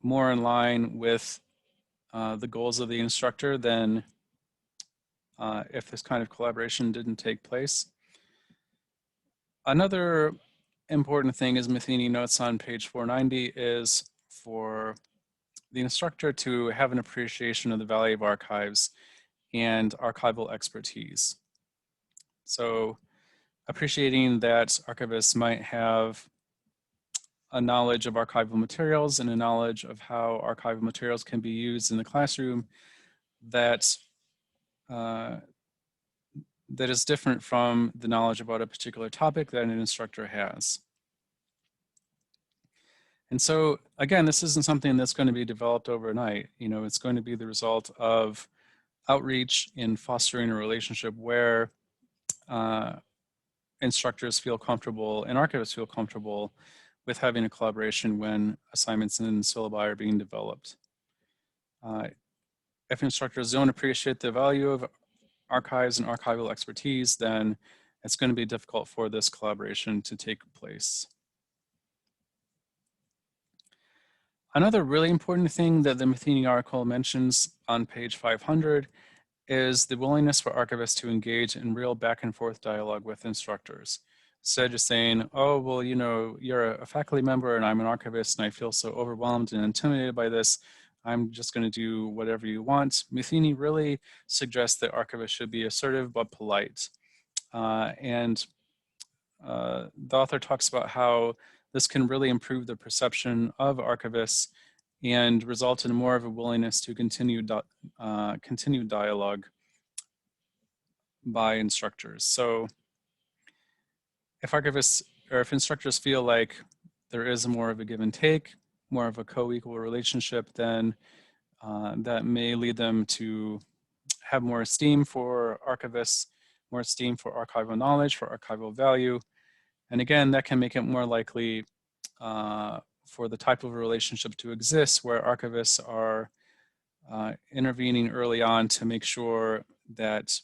more in line with the goals of the instructor than if this kind of collaboration didn't take place. Another important thing, as Matheny notes on page 490, is for the instructor to have an appreciation of the value of archives and archival expertise. So appreciating that archivists might have a knowledge of archival materials and a knowledge of how archival materials can be used in the classroom that that is different from the knowledge about a particular topic that an instructor has. And so, again, this isn't something that's going to be developed overnight. You know, it's going to be the result of outreach in fostering a relationship where instructors feel comfortable and archivists feel comfortable with having a collaboration when assignments and syllabi are being developed. If instructors don't appreciate the value of archives and archival expertise, then it's going to be difficult for this collaboration to take place. Another really important thing that the Matheny article mentions on page 500 is the willingness for archivists to engage in real back and forth dialogue with instructors. Instead of just saying, oh, well, you know, you're a faculty member and I'm an archivist and I feel so overwhelmed and intimidated by this, I'm just going to do whatever you want. Matheny really suggests that archivists should be assertive but polite. The author talks about how this can really improve the perception of archivists and result in more of a willingness to continue dialogue by instructors. So if archivists or if instructors feel like there is more of a give and take, more of a co-equal relationship, then that may lead them to have more esteem for archivists, more esteem for archival knowledge, for archival value. And again, that can make it more likely for the type of relationship to exist where archivists are intervening early on to make sure that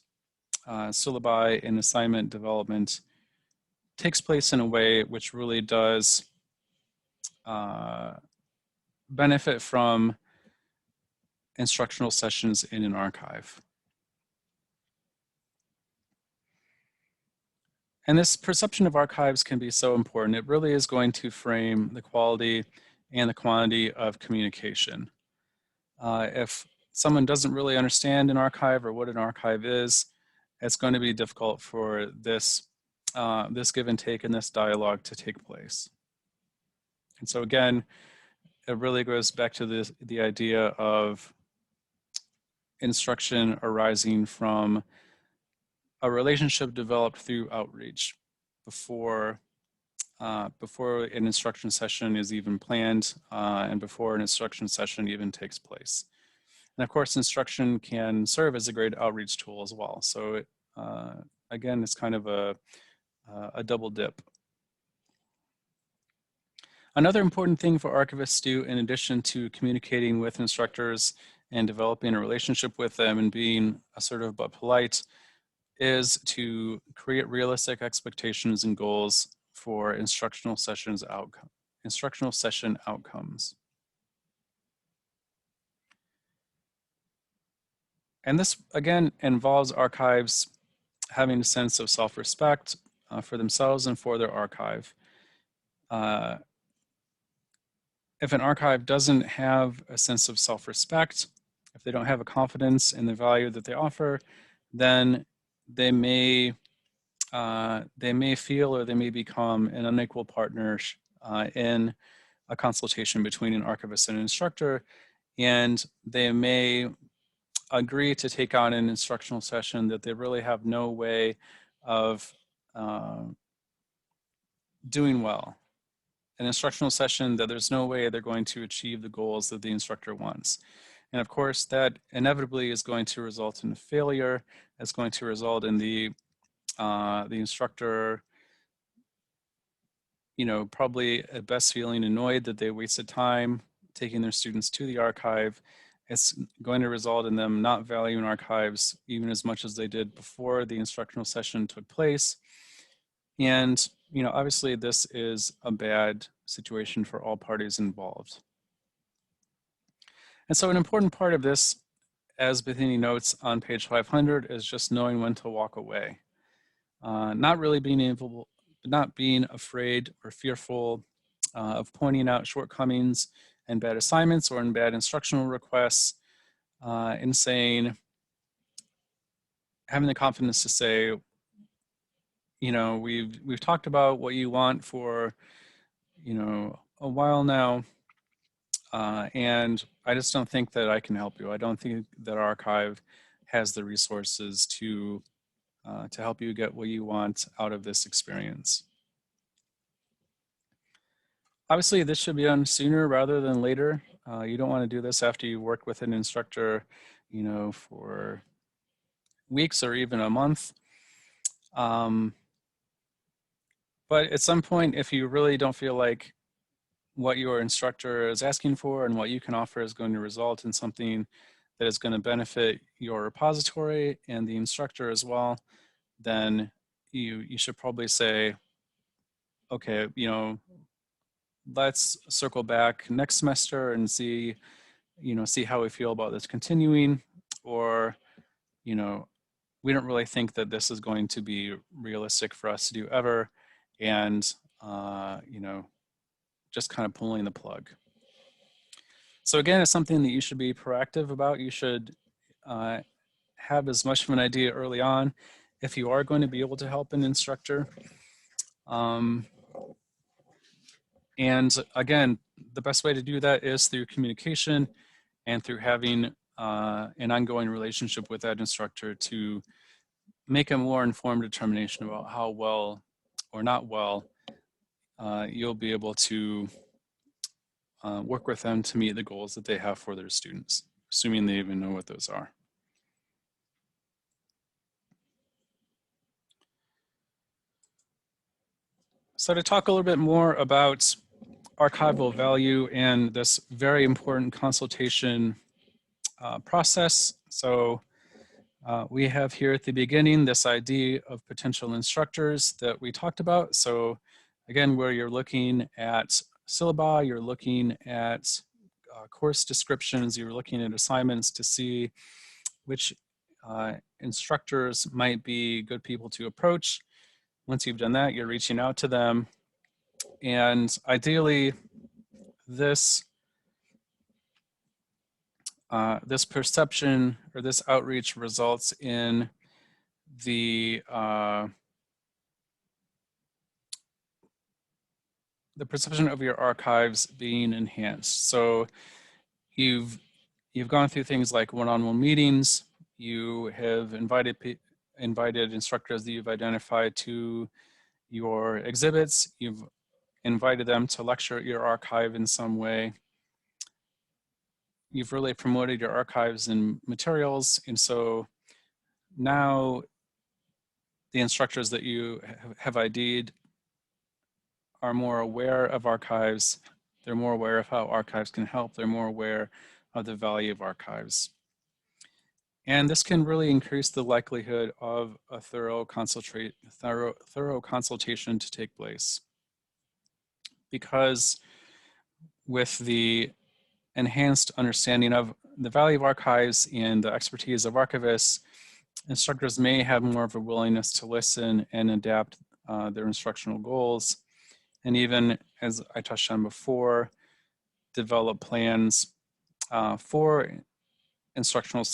syllabi and assignment development takes place in a way which really does benefit from instructional sessions in an archive. And this perception of archives can be so important. It really is going to frame the quality and the quantity of communication. If someone doesn't really understand an archive or what an archive is, it's going to be difficult for this, this give and take and this dialogue to take place. And so again, it really goes back to the idea of instruction arising from a relationship developed through outreach before an instruction session is even planned and before an instruction session even takes place. And of course, instruction can serve as a great outreach tool as well. So again, it's kind of a double dip. Another important thing for archivists to do, in addition to communicating with instructors and developing a relationship with them and being assertive but polite, is to create realistic expectations and goals for instructional session outcomes. And this, again, involves archives having a sense of self-respect for themselves and for their archive. If an archive doesn't have a sense of self-respect, if they don't have a confidence in the value that they offer, then they may feel or they may become an unequal partner in a consultation between an archivist and an instructor, and they may agree to take on an instructional session that they really have no way of doing well. An instructional session that there's no way they're going to achieve the goals that the instructor wants. And of course, that inevitably is going to result in failure. It's going to result in the instructor, you know, probably at best feeling annoyed that they wasted time taking their students to the archive. It's going to result in them not valuing archives even as much as they did before the instructional session took place. And, you know, obviously this is a bad situation for all parties involved. And so an important part of this, as Bethany notes on page 500, is just knowing when to walk away. Not being afraid or fearful of pointing out shortcomings and bad assignments or in bad instructional requests, and saying, having the confidence to say, you know, we've talked about what you want for, you know, a while now, and I just don't think that I can help you. I don't think that our archive has the resources to help you get what you want out of this experience. Obviously, this should be done sooner rather than later. You don't want to do this after you work with an instructor, you know, for weeks or even a month. But at some point, if you really don't feel like what your instructor is asking for and what you can offer is going to result in something that is going to benefit your repository and the instructor as well, then you should probably say, okay, let's circle back next semester and see how we feel about this continuing, or we don't really think that this is going to be realistic for us to do ever, and just kind of pulling the plug. So again, it's something that you should be proactive about. You should have as much of an idea early on if you are going to be able to help an instructor. And again, the best way to do that is through communication and through having an ongoing relationship with that instructor to make a more informed determination about how well or not well you'll be able to work with them to meet the goals that they have for their students, assuming they even know what those are. So to talk a little bit more about archival value and this very important consultation process. So we have here at the beginning this idea of potential instructors that we talked about. So again, where you're looking at syllabi, you're looking at course descriptions, you're looking at assignments to see which instructors might be good people to approach. Once you've done that, you're reaching out to them. And ideally, this perception or this outreach results in the perception of your archives being enhanced. So you've gone through things like one-on-one meetings. You have invited instructors that you've identified to your exhibits. You've invited them to lecture at your archive in some way. You've really promoted your archives and materials. And so now the instructors that you have ID'd are more aware of archives. They're more aware of how archives can help. They're more aware of the value of archives. And this can really increase the likelihood of a thorough consultation to take place. Because with the enhanced understanding of the value of archives and the expertise of archivists, instructors may have more of a willingness to listen and adapt their instructional goals. And even, as I touched on before, develop plans for instructional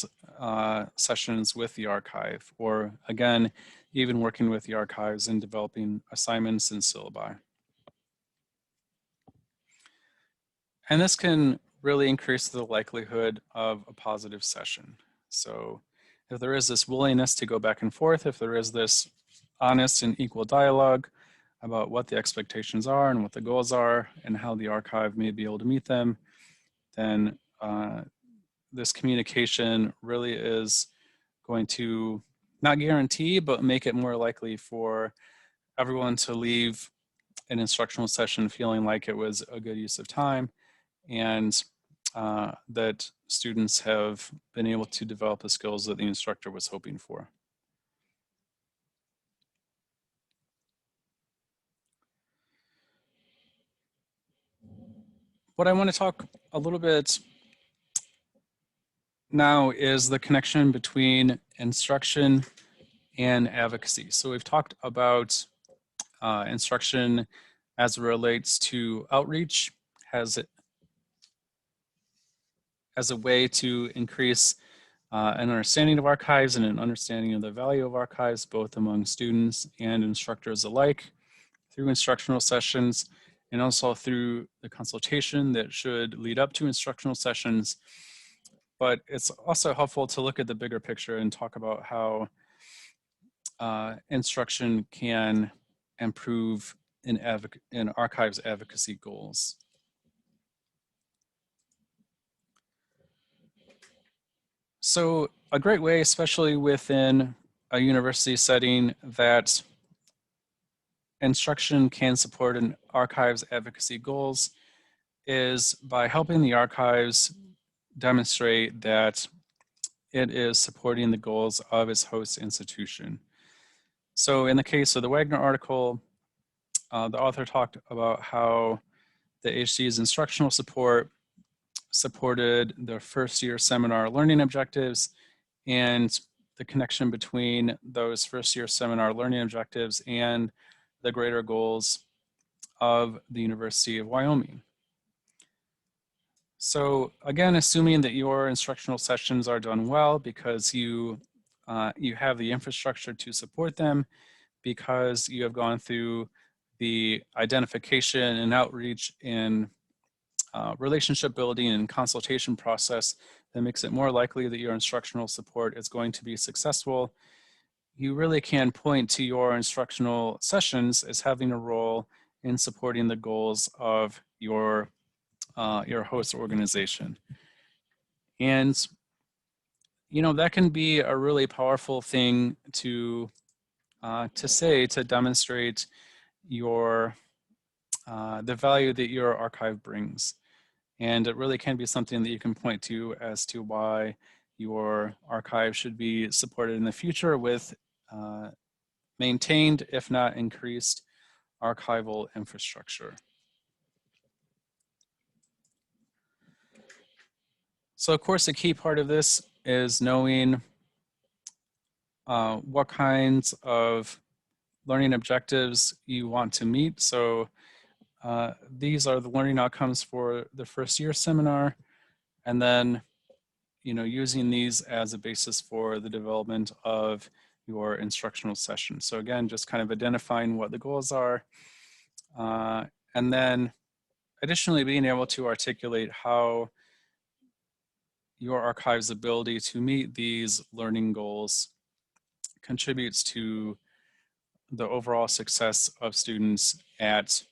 sessions with the archive, or again, even working with the archives and developing assignments and syllabi. And this can really increase the likelihood of a positive session. So if there is this willingness to go back and forth, if there is this honest and equal dialogue about what the expectations are and what the goals are and how the archive may be able to meet them, then this communication really is going to not guarantee, but make it more likely for everyone to leave an instructional session feeling like it was a good use of time, and that students have been able to develop the skills that the instructor was hoping for. What I want to talk a little bit now is the connection between instruction and advocacy. So we've talked about instruction as it relates to outreach as a way to increase an understanding of archives and an understanding of the value of archives, both among students and instructors alike, through instructional sessions, and also through the consultation that should lead up to instructional sessions. But it's also helpful to look at the bigger picture and talk about how instruction can improve in archives advocacy goals. So a great way, especially within a university setting, that instruction can support an archive's advocacy goals is by helping the archives demonstrate that it is supporting the goals of its host institution. So in the case of the Wagner article, the author talked about how the HC's instructional support supported the first year seminar learning objectives, and the connection between those first year seminar learning objectives and the greater goals of the University of Wyoming. So again, assuming that your instructional sessions are done well because you have the infrastructure to support them, because you have gone through the identification and outreach and relationship building and consultation process that makes it more likely that your instructional support is going to be successful, you really can point to your instructional sessions as having a role in supporting the goals of your host organization. And that can be a really powerful thing to say, to demonstrate your the value that your archive brings. And it really can be something that you can point to as to why your archive should be supported in the future with maintained, if not increased, archival infrastructure. So of course, a key part of this is knowing what kinds of learning objectives you want to meet. So these are the learning outcomes for the first year seminar, and then using these as a basis for the development of your instructional session. So again, just kind of identifying what the goals are, and then additionally being able to articulate how your archive's ability to meet these learning goals contributes to the overall success of students at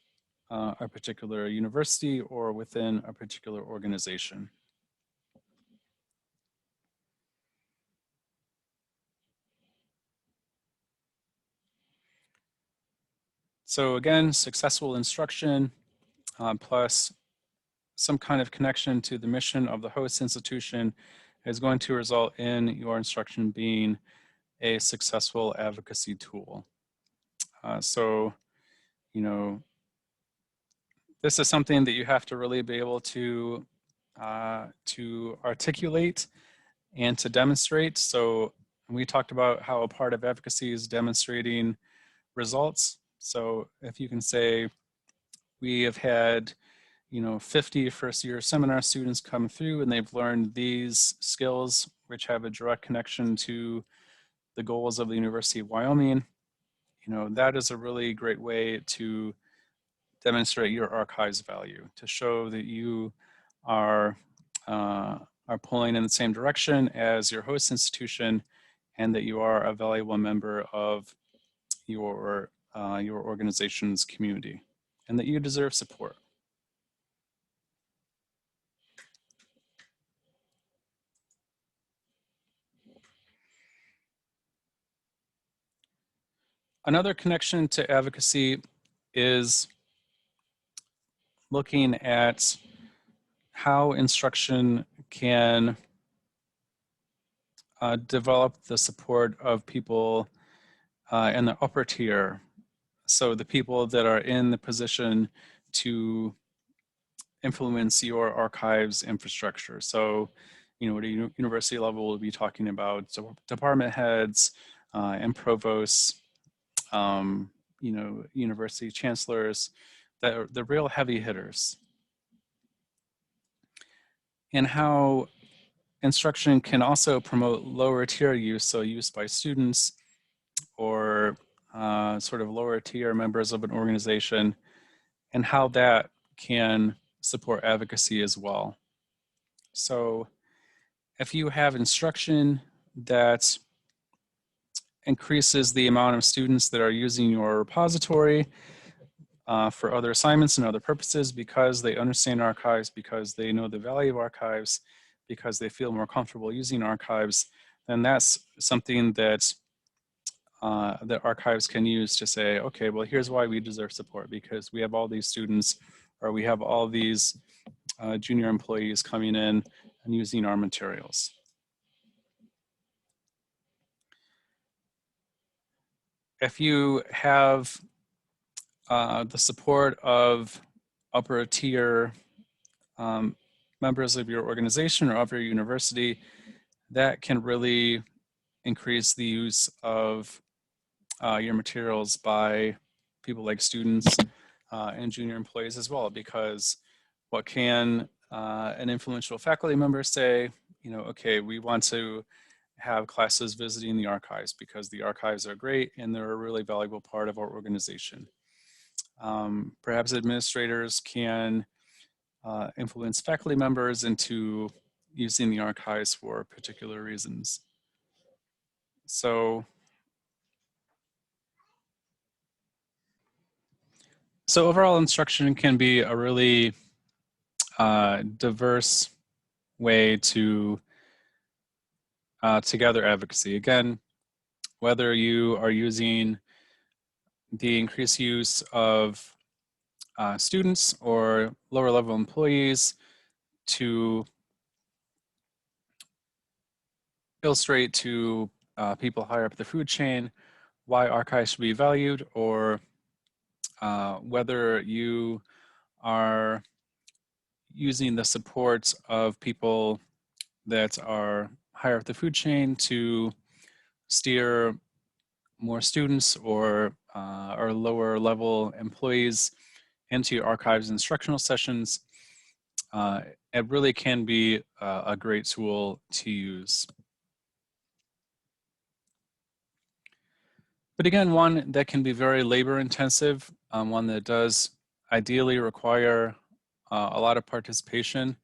a particular university or within a particular organization. So again, successful instruction plus some kind of connection to the mission of the host institution is going to result in your instruction being a successful advocacy tool. So, this is something that you have to really be able to articulate and to demonstrate. So we talked about how a part of advocacy is demonstrating results. So if you can say, we have had 50 first year seminar students come through and they've learned these skills which have a direct connection to the goals of the University of Wyoming, that is a really great way to demonstrate your archive's value, to show that you are pulling in the same direction as your host institution, and that you are a valuable member of your organization's community, and that you deserve support. Another connection to advocacy is looking at how instruction can develop the support of people in the upper tier. So the people that are in the position to influence your archives infrastructure. So, at a university level, we'll be talking about department heads and provosts, university chancellors, that are the real heavy hitters. And how instruction can also promote lower tier use, so use by students or sort of lower tier members of an organization, and how that can support advocacy as well. So if you have instruction that increases the amount of students that are using your repository for other assignments and other purposes because they understand archives, because they know the value of archives, because they feel more comfortable using archives, then that's something that that archives can use to say, okay, well, here's why we deserve support, because we have all these students, or we have all these junior employees coming in and using our materials. If you have the support of upper tier members of your organization or of your university, that can really increase the use of your materials by people like students and junior employees as well, because what can an influential faculty member say, you know, okay, we want to have classes visiting the archives because the archives are great and they're a really valuable part of our organization. Perhaps administrators can influence faculty members into using the archives for particular reasons. So overall instruction can be a really diverse way to gather advocacy. Again, whether you are using the increased use of students or lower level employees to illustrate to people higher up the food chain why archives should be valued, or whether you are using the support of people that are higher up the food chain to steer more students or lower level employees into your archives instructional sessions, it really can be a great tool to use. But again, one that can be very labor intensive, one that does ideally require a lot of participation,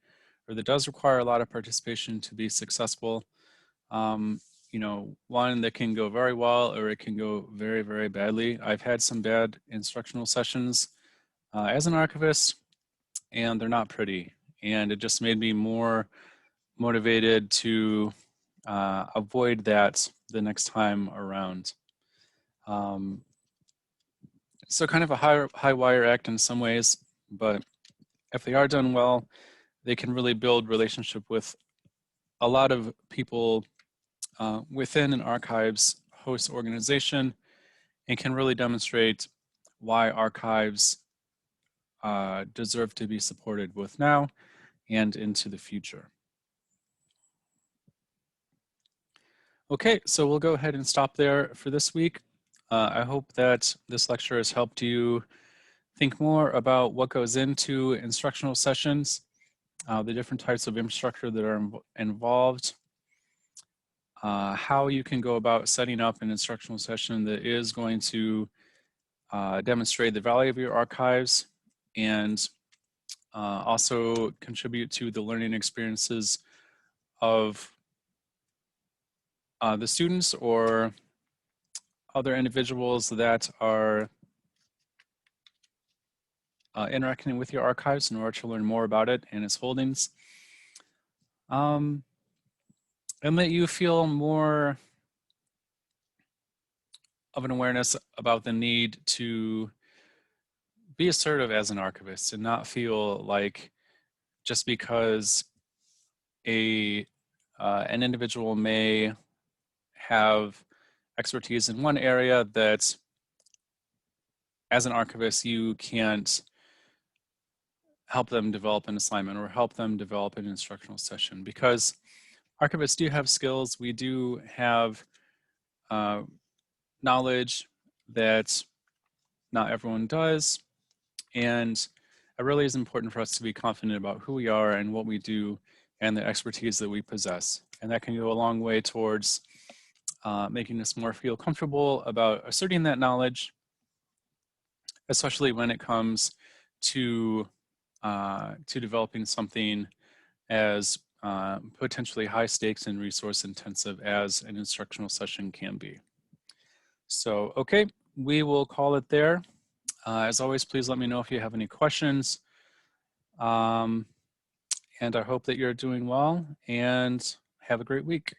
or that does require a lot of participation to be successful. You know, one that can go very well, or it can go very, very badly. I've had some bad instructional sessions as an archivist, and they're not pretty. And it just made me more motivated to avoid that the next time around. So kind of a high wire act in some ways, but if they are done well, they can really build relationship with a lot of people within an archives host organization, and can really demonstrate why archives deserve to be supported both now and into the future. Okay, so we'll go ahead and stop there for this week. I hope that this lecture has helped you think more about what goes into instructional sessions, the different types of infrastructure that are involved, how you can go about setting up an instructional session that is going to demonstrate the value of your archives, and also contribute to the learning experiences of the students or other individuals that are interacting with your archives in order to learn more about it and its holdings. And that you feel more of an awareness about the need to be assertive as an archivist, and not feel like just because an individual may have expertise in one area, that as an archivist you can't help them develop an assignment or help them develop an instructional session, because archivists do have skills. We do have knowledge that not everyone does, and it really is important for us to be confident about who we are and what we do and the expertise that we possess. And that can go a long way towards making us more feel comfortable about asserting that knowledge, especially when it comes to developing something as potentially high stakes and resource intensive as an instructional session can be. So, okay, we will call it there. As always, please let me know if you have any questions. And I hope that you're doing well, and have a great week.